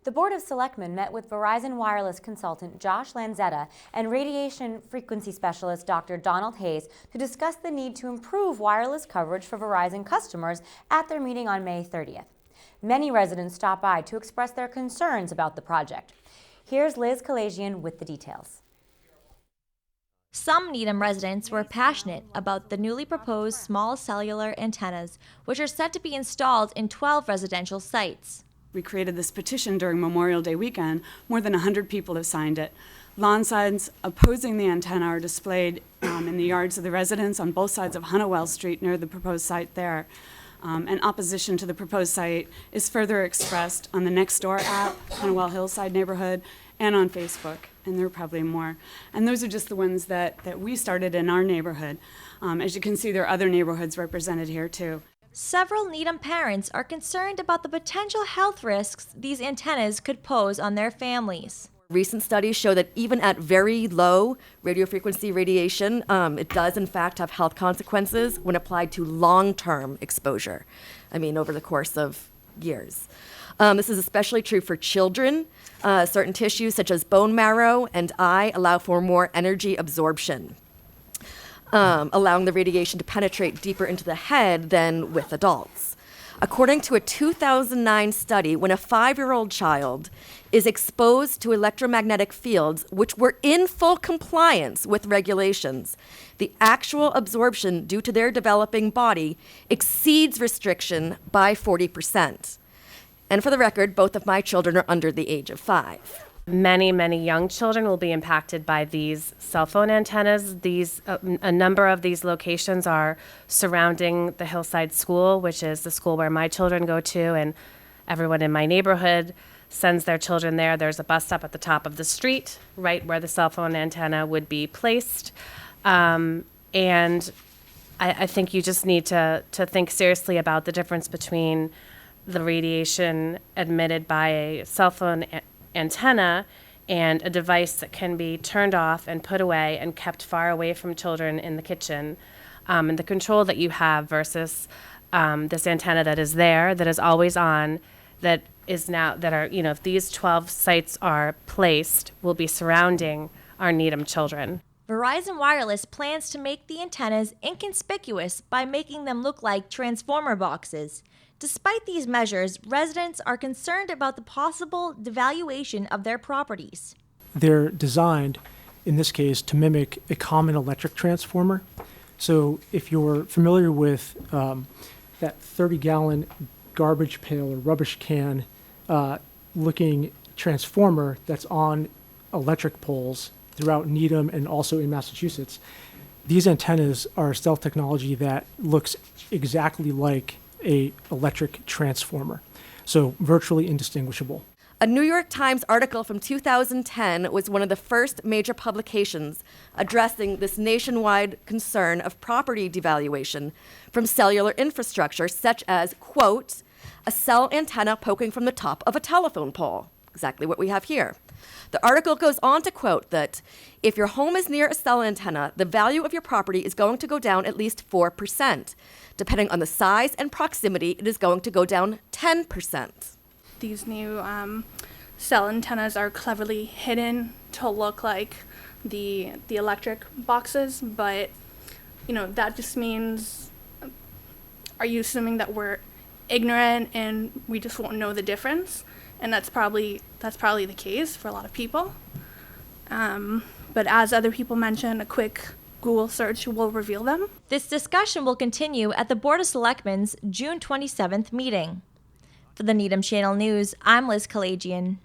The Board of Selectmen met with Verizon Wireless consultant Josh Lanzetta and radiation frequency specialist Dr. Donald Hayes to discuss the need to improve wireless coverage for Verizon customers at their meeting on May 30th. Many residents stopped by to express their concerns about the project. Here's Liz Kalajian with the details. Some Needham residents were passionate about the newly proposed small cellular antennas, which are set to be installed in 12 residential sites. We created this petition during Memorial Day weekend. More than 100 people have signed it. Lawn signs opposing the antenna are displayed in the yards of the residents on both sides of Hunnewell Street near the proposed site there. And opposition to the proposed site is further expressed on the Nextdoor app, Hunnewell Hillside neighborhood, and on Facebook, and there are probably more. And those are just the ones that we started in our neighborhood. As you can see, there are other neighborhoods represented here too. Several Needham parents are concerned about the potential health risks these antennas could pose on their families. Recent studies show that even at very low radiofrequency radiation, it does in fact have health consequences when applied to long-term exposure. Over the course of years. This is especially true for children. Certain tissues such as bone marrow and eye allow for more energy absorption, allowing the radiation to penetrate deeper into the head than with adults. According to a 2009 study, when a 5-year-old child is exposed to electromagnetic fields which were in full compliance with regulations, the actual absorption due to their developing body exceeds restriction by 40%. And for the record, both of my children are under the age of 5. Many young children will be impacted by these cell phone antennas. A number of these locations are surrounding the Hillside School, which is the school where my children go to, and everyone in my neighborhood sends their children there. There's a bus stop at the top of the street, right where the cell phone antenna would be placed. And I think you just need to think seriously about the difference between the radiation emitted by a cell phone antenna and a device that can be turned off and put away and kept far away from children in the kitchen, and the control that you have versus this antenna that is there, that is always on, that is now, that are, if these 12 sites are placed, will be surrounding our Needham children. Verizon Wireless plans to make the antennas inconspicuous by making them look like transformer boxes. Despite these measures, residents are concerned about the possible devaluation of their properties. They're designed, in this case, to mimic a common electric transformer. So if you're familiar with that 30-gallon garbage pail or rubbish can looking transformer that's on electric poles throughout Needham and also in Massachusetts, these antennas are stealth technology that looks exactly like a electric transformer, so virtually indistinguishable. A New York Times article from 2010 was one of the first major publications addressing this nationwide concern of property devaluation from cellular infrastructure, such as, quote, a cell antenna poking from the top of a telephone pole, exactly what we have here. The article goes on to quote that if your home is near a cell antenna, the value of your property is going to go down at least 4%. Depending on the size and proximity, it is going to go down 10%. These new cell antennas are cleverly hidden to look like the electric boxes, but that just means, are you assuming that we're ignorant and we just won't know the difference? And that's probably the case for a lot of people. But as other people mentioned, a quick Google search will reveal them. This discussion will continue at the Board of Selectmen's June 27th meeting. For the Needham Channel News, I'm Liz Kalajian.